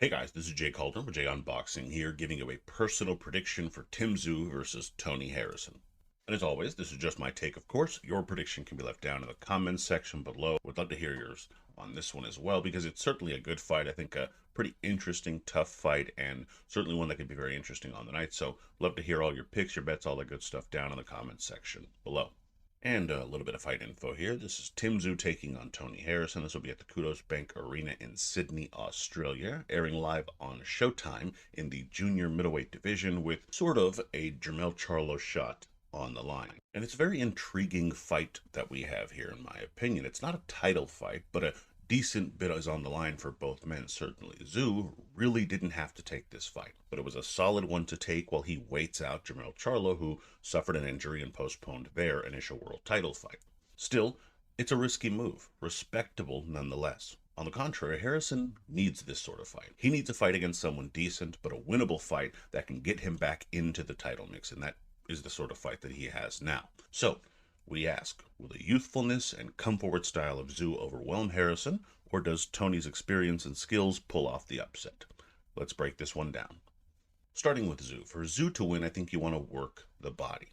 Hey guys, this is Jay Calder with Jay Unboxing here, giving you a personal prediction for Tszyu versus Tony Harrison. And as always, this is just my take, of course. Your prediction can be left down in the comments section below. Would love to hear yours on this one as well, because it's certainly a good fight. I think a pretty interesting, tough fight, and certainly one that could be very interesting on the night. So love to hear all your picks, your bets, all that good stuff down in the comments section below. And a little bit of fight info here. This is Tszyu taking on Tony Harrison. This will be at the QUDOS Bank Arena in Sydney, Australia, airing live on Showtime in the junior middleweight division with sort of a Jermell Charlo shot on the line. And it's a very intriguing fight that we have here, in my opinion. It's not a title fight, but a decent bit is on the line for both men, certainly. Tszyu really didn't have to take this fight, but it was a solid one to take while he waits out Jermell Charlo, who suffered an injury and postponed their initial world title fight. Still, it's a risky move, respectable nonetheless. On the contrary, Harrison needs this sort of fight. He needs a fight against someone decent, but a winnable fight that can get him back into the title mix, and that is the sort of fight that he has now. So, we ask, will the youthfulness and come-forward style of Tszyu overwhelm Harrison, or does Tony's experience and skills pull off the upset? Let's break this one down. Starting with Tszyu. For Tszyu to win, I think you want to work the body.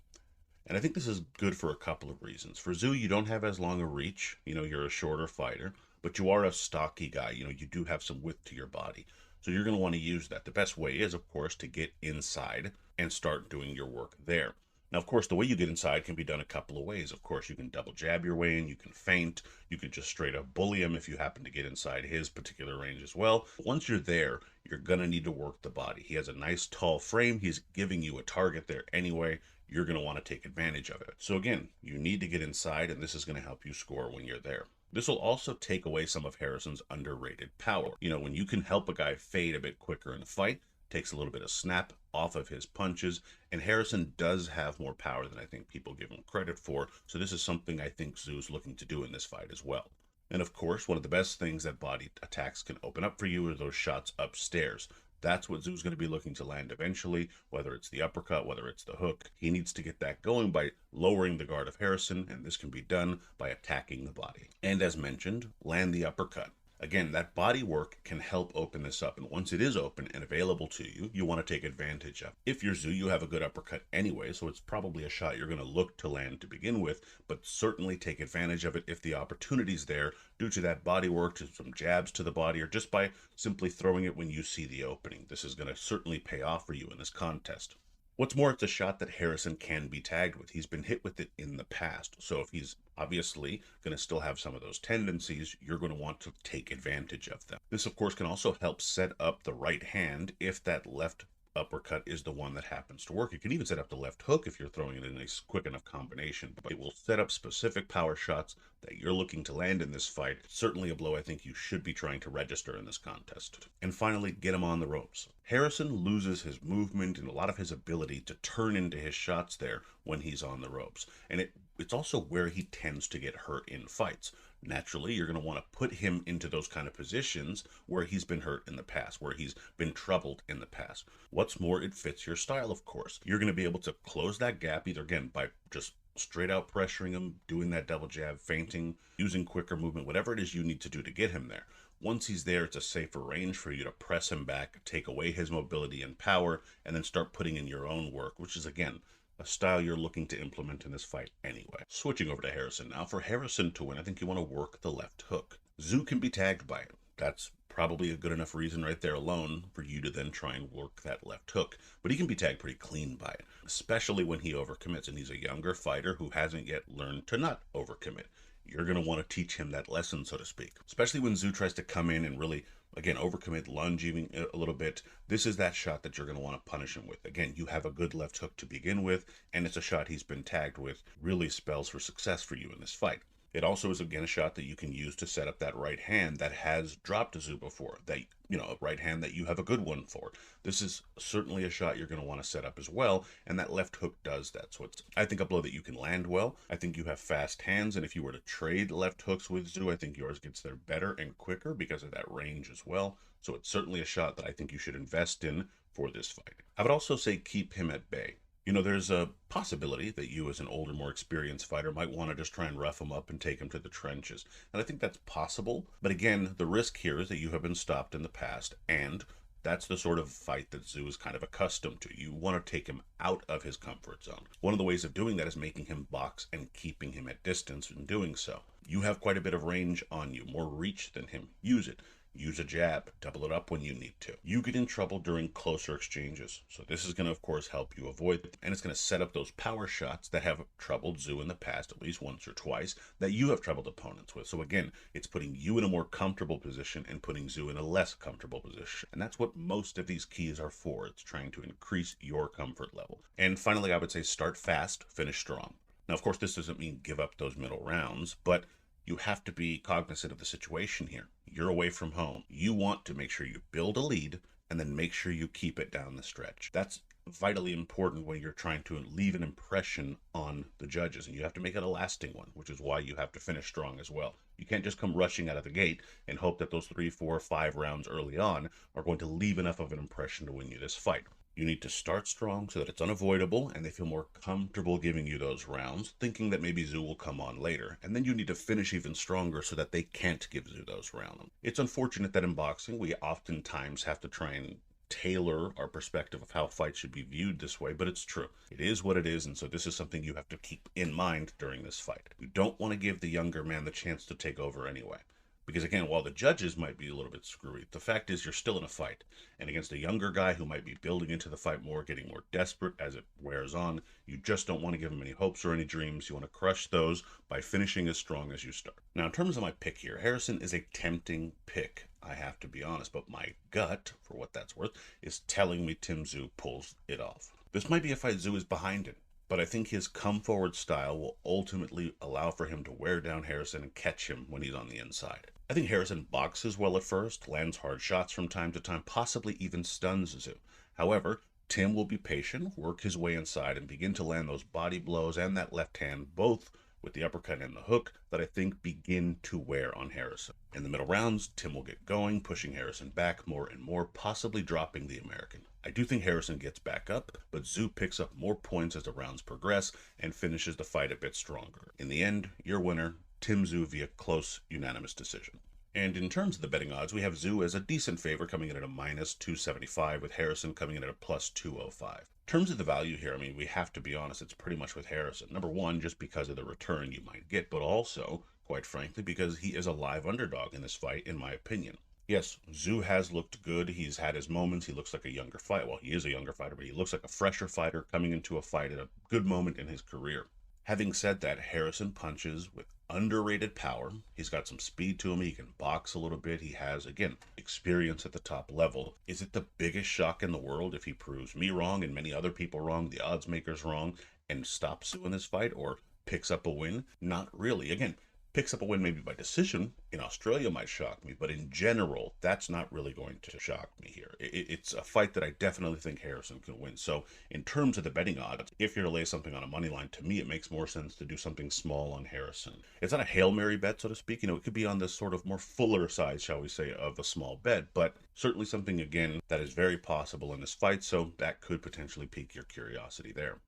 And I think this is good for a couple of reasons. For Tszyu, you don't have as long a reach. You're a shorter fighter, but you are a stocky guy. You do have some width to your body. So you're going to want to use that. The best way is, of course, to get inside and start doing your work there. Now, of course, the way you get inside can be done a couple of ways. Of course, you can double jab your way in, you can feint, you can just straight up bully him if you happen to get inside his particular range as well. Once you're there, you're going to need to work the body. He has a nice tall frame. He's giving you a target there anyway. You're going to want to take advantage of it. So again, you need to get inside, and this is going to help you score when you're there. This will also take away some of Harrison's underrated power. When you can help a guy fade a bit quicker in the fight, takes a little bit of snap off of his punches, and Harrison does have more power than I think people give him credit for, so this is something I think Tszyu's looking to do in this fight as well. And of course, one of the best things that body attacks can open up for you are those shots upstairs. That's what Tszyu's going to be looking to land eventually, whether it's the uppercut, whether it's the hook. He needs to get that going by lowering the guard of Harrison, and this can be done by attacking the body. And as mentioned, land the uppercut. Again, that body work can help open this up, and once it is open and available to you, you want to take advantage of. If you're Tszyu, you have a good uppercut anyway, so it's probably a shot you're going to look to land to begin with, but certainly take advantage of it if the opportunity's there due to that body work, to some jabs to the body, or just by simply throwing it when you see the opening. This is going to certainly pay off for you in this contest. What's more, it's a shot that Harrison can be tagged with. He's been hit with it in the past. So if he's obviously going to still have some of those tendencies, you're going to want to take advantage of them. This, of course, can also help set up the right hand if that left uppercut is the one that happens to work. You can even set up the left hook if you're throwing it in a quick enough combination, but it will set up specific power shots that you're looking to land in this fight. Certainly a blow I think you should be trying to register in this contest. And finally, get him on the ropes. Harrison loses his movement and a lot of his ability to turn into his shots there when he's on the ropes. And it's also where he tends to get hurt in fights. Naturally, you're going to want to put him into those kind of positions where he's been hurt in the past, where he's been troubled in the past. What's more, it fits your style, of course. You're going to be able to close that gap either, again, by just straight out pressuring him, doing that double jab, feinting, using quicker movement, whatever it is you need to do to get him there. Once he's there, it's a safer range for you to press him back, take away his mobility and power, and then start putting in your own work, which is, again, a style you're looking to implement in this fight anyway. Switching over to Harrison now. For Harrison to win, I think you want to work the left hook. Tszyu can be tagged by it. That's probably a good enough reason right there alone for you to then try and work that left hook. But he can be tagged pretty clean by it, especially when he overcommits, and he's a younger fighter who hasn't yet learned to not overcommit. You're going to want to teach him that lesson, so to speak. Especially when Tszyu tries to come in and really, again, overcommit, lunge even a little bit. This is that shot that you're going to want to punish him with. Again, you have a good left hook to begin with, and it's a shot he's been tagged with. Really spells for success for you in this fight. It also is, again, a shot that you can use to set up that right hand that has dropped Tszyu before. A right hand that you have a good one for. This is certainly a shot you're going to want to set up as well, and that left hook does that. So it's, I think, a blow that you can land well. I think you have fast hands, and if you were to trade left hooks with Tszyu, I think yours gets there better and quicker because of that range as well. So it's certainly a shot that I think you should invest in for this fight. I would also say keep him at bay. You know, there's a possibility that you, as an older, more experienced fighter, might want to just try and rough him up and take him to the trenches. And I think that's possible. But again, the risk here is that you have been stopped in the past, and that's the sort of fight that Tszyu is kind of accustomed to. You want to take him out of his comfort zone. One of the ways of doing that is making him box and keeping him at distance in doing so. You have quite a bit of range on you, more reach than him. Use it. Use a jab, double it up when you need to. You get in trouble during closer exchanges, so this is going to, of course, help you avoid it, and it's going to set up those power shots that have troubled Tszyu in the past, at least once or twice, that you have troubled opponents with. So again, it's putting you in a more comfortable position and putting Tszyu in a less comfortable position, and that's what most of these keys are for. It's trying to increase your comfort level. And finally, I would say start fast, finish strong. Now, of course, this doesn't mean give up those middle rounds, but you have to be cognizant of the situation here. You're away from home. You want to make sure you build a lead and then make sure you keep it down the stretch. That's vitally important when you're trying to leave an impression on the judges, and you have to make it a lasting one, which is why you have to finish strong as well. You can't just come rushing out of the gate and hope that those 3, 4, 5 rounds early on are going to leave enough of an impression to win you this fight. You need to start strong so that it's unavoidable and they feel more comfortable giving you those rounds, thinking that maybe Tszyu will come on later. And then you need to finish even stronger so that they can't give Tszyu those rounds. It's unfortunate that in boxing, we oftentimes have to try and tailor our perspective of how fights should be viewed this way, but it's true. It is what it is, and so this is something you have to keep in mind during this fight. You don't want to give the younger man the chance to take over anyway. Because again, while the judges might be a little bit screwy, the fact is you're still in a fight. And against a younger guy who might be building into the fight more, getting more desperate as it wears on, you just don't want to give him any hopes or any dreams. You want to crush those by finishing as strong as you start. Now, in terms of my pick here, Harrison is a tempting pick, I have to be honest, but my gut, for what that's worth, is telling me Tszyu pulls it off. This might be a fight Tszyu is behind in, but I think his come-forward style will ultimately allow for him to wear down Harrison and catch him when he's on the inside. I think Harrison boxes well at first, lands hard shots from time to time, possibly even stuns Tszyu. However, Tim will be patient, work his way inside, and begin to land those body blows and that left hand, both with the uppercut and the hook, that I think begin to wear on Harrison. In the middle rounds, Tim will get going, pushing Harrison back more and more, possibly dropping the American. I do think Harrison gets back up, but Tszyu picks up more points as the rounds progress and finishes the fight a bit stronger. In the end, your winner, Tszyu, via close, unanimous decision. And in terms of the betting odds, we have Tszyu as a decent favorite, coming in at a -275, with Harrison coming in at a +205. In terms of the value here, I mean, we have to be honest, it's pretty much with Harrison. Number one, just because of the return you might get, but also, quite frankly, because he is a live underdog in this fight, in my opinion. Yes, Tszyu has looked good. He's had his moments. He looks like a younger fighter. Well, he is a younger fighter, but he looks like a fresher fighter coming into a fight at a good moment in his career. Having said that, Harrison punches with underrated power. He's got some speed to him. He can box a little bit. He has, again, experience at the top level. Is it the biggest shock in the world if he proves me wrong and many other people wrong, the odds makers wrong, and stops Tszyu in this fight or picks up a win? Not really. Again, picks up a win maybe by decision in Australia might shock me, but in general, that's not really going to shock me here. It's a fight that I definitely think Harrison can win. So in terms of the betting odds, if you're to lay something on a money line, to me, it makes more sense to do something small on Harrison. It's not a Hail Mary bet, so to speak. You know, it could be on this sort of more fuller side, shall we say, of a small bet, but certainly something, again, that is very possible in this fight, so that could potentially pique your curiosity there.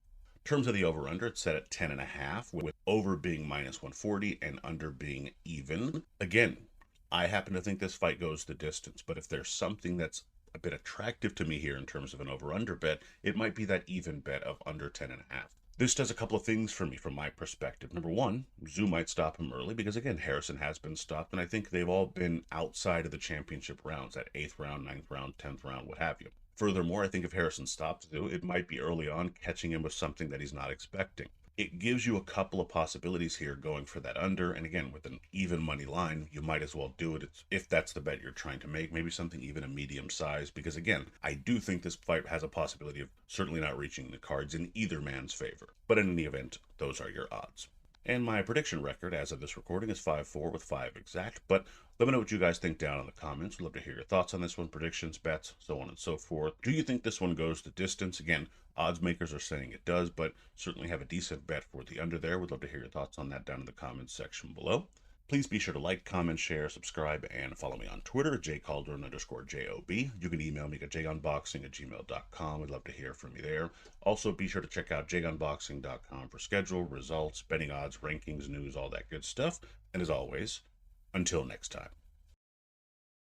In terms of the over-under, it's set at 10.5, with over being -140 and under being even. Again, I happen to think this fight goes the distance, but if there's something that's a bit attractive to me here in terms of an over-under bet, it might be that even bet of under 10.5. This does a couple of things for me from my perspective. Number one, Tszyu might stop him early because, again, Harrison has been stopped, and I think they've all been outside of the championship rounds, that 8th round, 9th round, 10th round, what have you. Furthermore, I think if Harrison stops Tszyu, it might be early on catching him with something that he's not expecting. It gives you a couple of possibilities here going for that under, and again, with an even money line, you might as well do it if that's the bet you're trying to make, maybe something even a medium size, because again, I do think this fight has a possibility of certainly not reaching the cards in either man's favor. But in any event, those are your odds. And my prediction record as of this recording is 5-4 with 5 exact, but let me know what you guys think down in the comments. We'd love to hear your thoughts on this one, predictions, bets, so on and so forth. Do you think this one goes the distance? Again, odds makers are saying it does, but certainly have a decent bet for the under there. We'd love to hear your thoughts on that down in the comments section below. Please be sure to like, comment, share, subscribe, and follow me on Twitter, jcalderon_JOB. You can email me at jagunboxing@gmail.com. I'd love to hear from you there. Also, be sure to check out jagunboxing.com for schedule, results, betting odds, rankings, news, all that good stuff. And as always, until next time.